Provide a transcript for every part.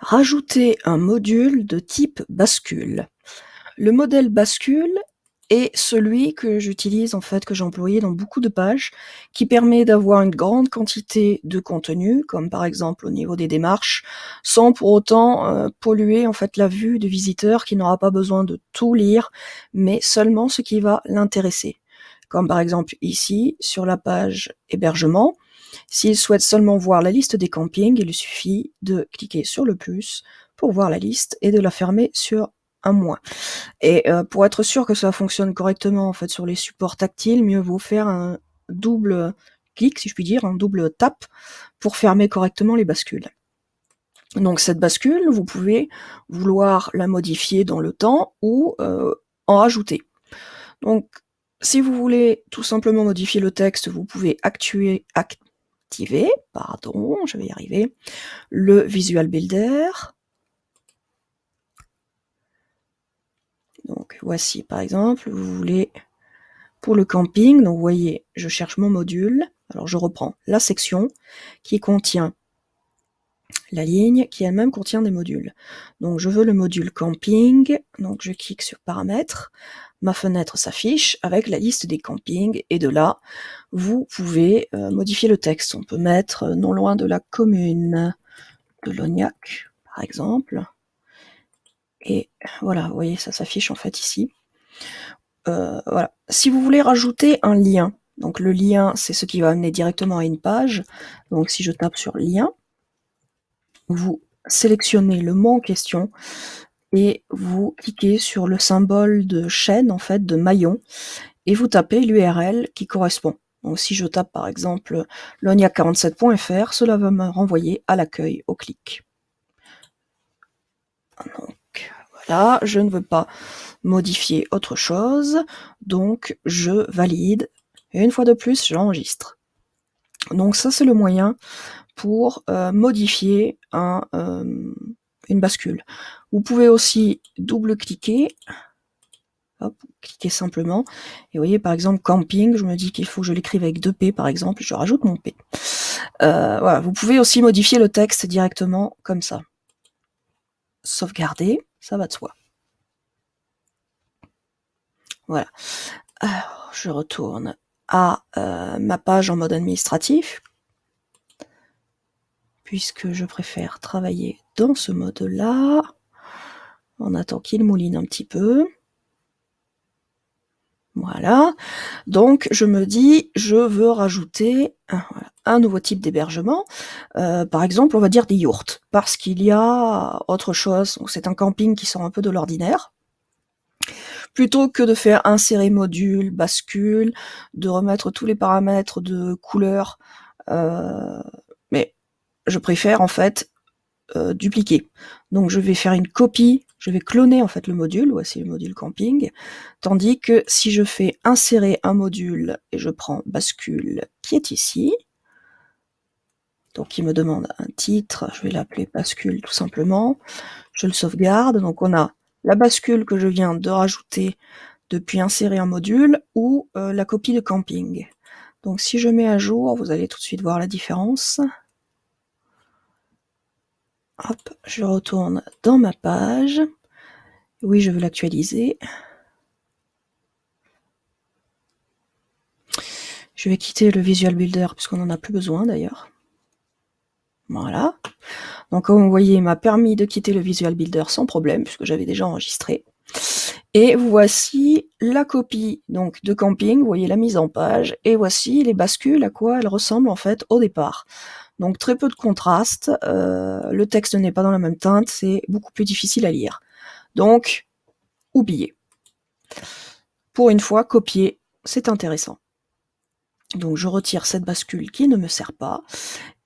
Rajouter un module de type bascule. Le modèle bascule est celui que j'utilise, en fait, que j'ai employé dans beaucoup de pages, qui permet d'avoir une grande quantité de contenu, comme par exemple au niveau des démarches, sans pour autant polluer en fait la vue du visiteur qui n'aura pas besoin de tout lire, mais seulement ce qui va l'intéresser. Comme par exemple ici, sur la page hébergement, s'il souhaite seulement voir la liste des campings, il lui suffit de cliquer sur le plus pour voir la liste et de la fermer sur un moins. Et pour être sûr que ça fonctionne correctement en fait sur les supports tactiles, mieux vaut faire un double clic, si je puis dire, un double tap pour fermer correctement les bascules. Donc cette bascule, vous pouvez vouloir la modifier dans le temps ou en rajouter. Donc si vous voulez tout simplement modifier le texte, vous pouvez activer, je vais y arriver, le Visual Builder. Donc voici par exemple, vous voulez pour le camping, donc vous voyez, je cherche mon module, alors je reprends la section qui contient la ligne qui elle-même contient des modules. Donc je veux le module camping, donc je clique sur paramètres, ma fenêtre s'affiche avec la liste des campings, et de là, vous pouvez modifier le texte. On peut mettre non loin de la commune de Lognac, par exemple. Et voilà, vous voyez, ça s'affiche en fait ici. Voilà. Si vous voulez rajouter un lien, donc le lien, c'est ce qui va amener directement à une page. Donc si je tape sur lien, vous sélectionnez le mot en question et vous cliquez sur le symbole de chaîne, en fait, de maillon, et vous tapez l'URL qui correspond. Donc si je tape par exemple lognac47.fr, cela va me renvoyer à l'accueil au clic. Donc voilà, je ne veux pas modifier autre chose, donc je valide, et une fois de plus, j'enregistre. Donc ça, c'est le moyen pour modifier une bascule. Vous pouvez aussi double-cliquer, cliquer simplement, et vous voyez par exemple camping, je me dis qu'il faut que je l'écrive avec 2 P par exemple, je rajoute mon P. Voilà, vous pouvez aussi modifier le texte directement comme ça. Sauvegarder, ça va de soi. Voilà. Alors, je retourne à ma page en mode administratif, puisque je préfère travailler dans ce mode-là. On attend qu'il mouline un petit peu. Voilà. Donc, je me dis, je veux rajouter un nouveau type d'hébergement. Par exemple, on va dire des yourtes, parce qu'il y a autre chose. C'est un camping qui sort un peu de l'ordinaire. Plutôt que de faire insérer module, bascule, de remettre tous les paramètres de couleur, mais je préfère en fait dupliquer. Donc je vais faire une copie, je vais cloner en fait le module, voici le module camping, tandis que si je fais insérer un module et je prends bascule qui est ici, donc il me demande un titre, je vais l'appeler bascule tout simplement, je le sauvegarde, donc on a la bascule que je viens de rajouter depuis insérer un module ou la copie de camping. Donc si je mets à jour, vous allez tout de suite voir la différence. Hop, je retourne dans ma page. Oui, je veux l'actualiser. Je vais quitter le Visual Builder puisqu'on n'en a plus besoin d'ailleurs. Voilà. Donc comme vous voyez, il m'a permis de quitter le Visual Builder sans problème puisque j'avais déjà enregistré. Et voici la copie donc de camping, vous voyez la mise en page, et voici les bascules, à quoi elles ressemblent en fait au départ. Donc très peu de contraste, le texte n'est pas dans la même teinte, c'est beaucoup plus difficile à lire. Donc, oubliez. Pour une fois, copier, c'est intéressant. Donc je retire cette bascule qui ne me sert pas.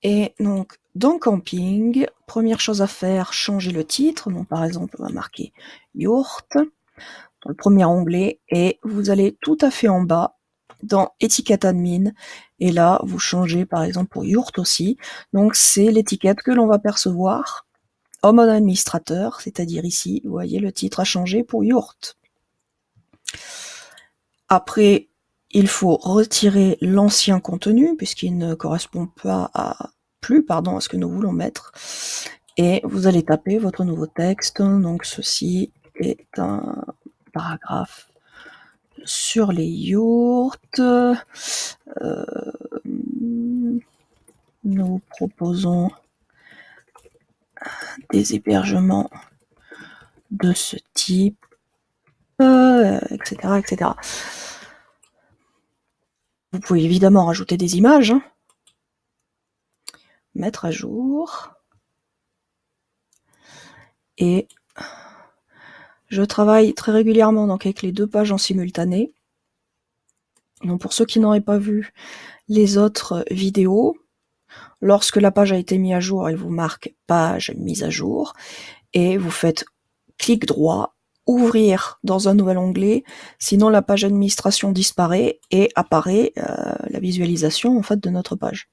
Et donc, dans Camping, première chose à faire, changer le titre. Donc par exemple, on va marquer Yourte dans le premier onglet, et vous allez tout à fait en bas dans étiquette admin, et là vous changez par exemple pour Yourte aussi. Donc c'est l'étiquette que l'on va percevoir en mode administrateur, c'est-à-dire ici, vous voyez, le titre a changé pour Yourte. Après, il faut retirer l'ancien contenu puisqu'il ne correspond pas à plus, à ce que nous voulons mettre. et vous allez taper votre nouveau texte. Donc ceci est un paragraphe sur les yourtes. Nous proposons des hébergements de ce type, etc., etc. Vous pouvez évidemment rajouter des images, hein. Mettre à jour. Et je travaille très régulièrement donc avec les deux pages en simultané. Donc pour ceux qui n'auraient pas vu les autres vidéos, lorsque la page a été mise à jour, elle vous marque page mise à jour, et vous faites clic droit, ouvrir dans un nouvel onglet, sinon la page administration disparaît et apparaît la visualisation en fait de notre page.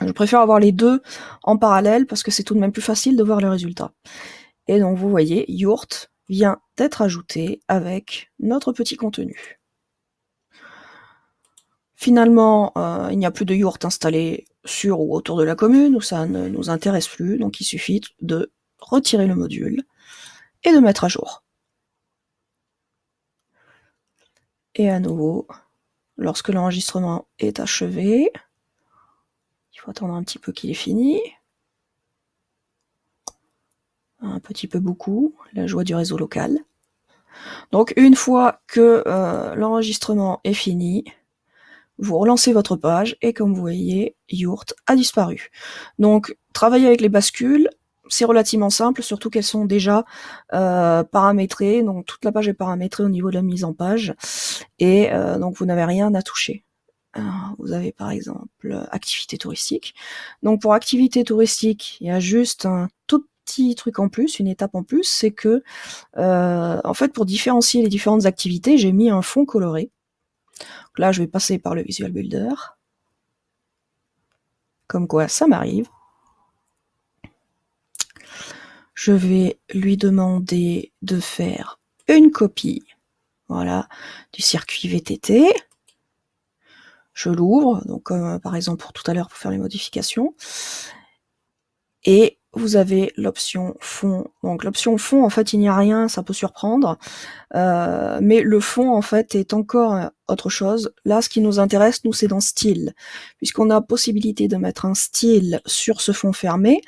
Je préfère avoir les deux en parallèle parce que c'est tout de même plus facile de voir le résultat. Et donc vous voyez, yourte vient d'être ajouté avec notre petit contenu. Finalement, il n'y a plus de yourte installée sur ou autour de la commune, où ça ne nous intéresse plus, donc il suffit de retirer le module et de mettre à jour. Et à nouveau, lorsque l'enregistrement est achevé, il faut attendre un petit peu qu'il ait fini. Un petit peu beaucoup, la joie du réseau local. Donc une fois que l'enregistrement est fini, vous relancez votre page et comme vous voyez, yourte a disparu. Donc travailler avec les bascules, c'est relativement simple, surtout qu'elles sont déjà paramétrées, donc toute la page est paramétrée au niveau de la mise en page, et donc vous n'avez rien à toucher. Alors, vous avez par exemple activité touristique. Donc pour activité touristique, il y a juste un tout petit truc en plus, une étape en plus, c'est que en fait pour différencier les différentes activités, j'ai mis un fond coloré. Donc là, je vais passer par le Visual Builder. Comme quoi, ça m'arrive. Je vais lui demander de faire une copie, voilà, du circuit VTT. Je l'ouvre, donc par exemple pour tout à l'heure pour faire les modifications. Et vous avez l'option fond. Donc l'option fond, en fait, il n'y a rien, ça peut surprendre. Mais le fond, en fait, est encore autre chose. Là, ce qui nous intéresse, nous, c'est dans style. Puisqu'on a possibilité de mettre un style sur ce fond fermé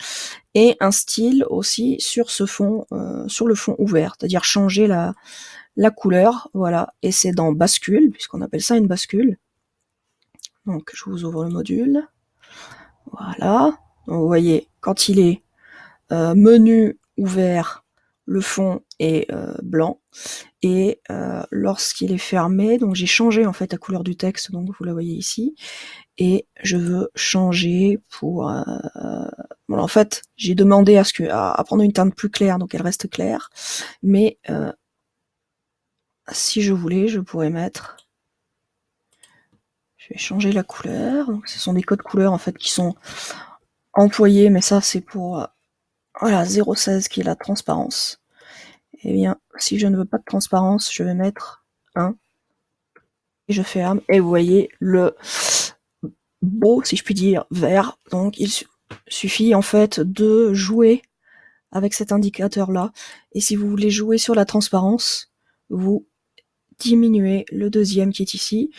et un style aussi sur ce fond, sur le fond ouvert. C'est-à-dire changer la couleur, voilà. Et c'est dans bascule, puisqu'on appelle ça une bascule. Donc, je vous ouvre le module. Voilà. Donc, vous voyez, quand il est menu ouvert, le fond est blanc, et lorsqu'il est fermé, donc j'ai changé en fait la couleur du texte, donc vous la voyez ici, et je veux changer pour... bon, en fait, j'ai demandé à prendre une teinte plus claire, donc elle reste claire, mais si je voulais, je pourrais mettre... Je vais changer la couleur, donc ce sont des codes couleurs en fait qui sont employés, mais ça c'est pour... voilà, 0,16 qui est la transparence. Eh bien, si je ne veux pas de transparence, je vais mettre 1. Et je ferme. Et vous voyez le beau, si je puis dire, vert. Donc, il suffit en fait de jouer avec cet indicateur-là. Et si vous voulez jouer sur la transparence, vous diminuez le deuxième qui est ici.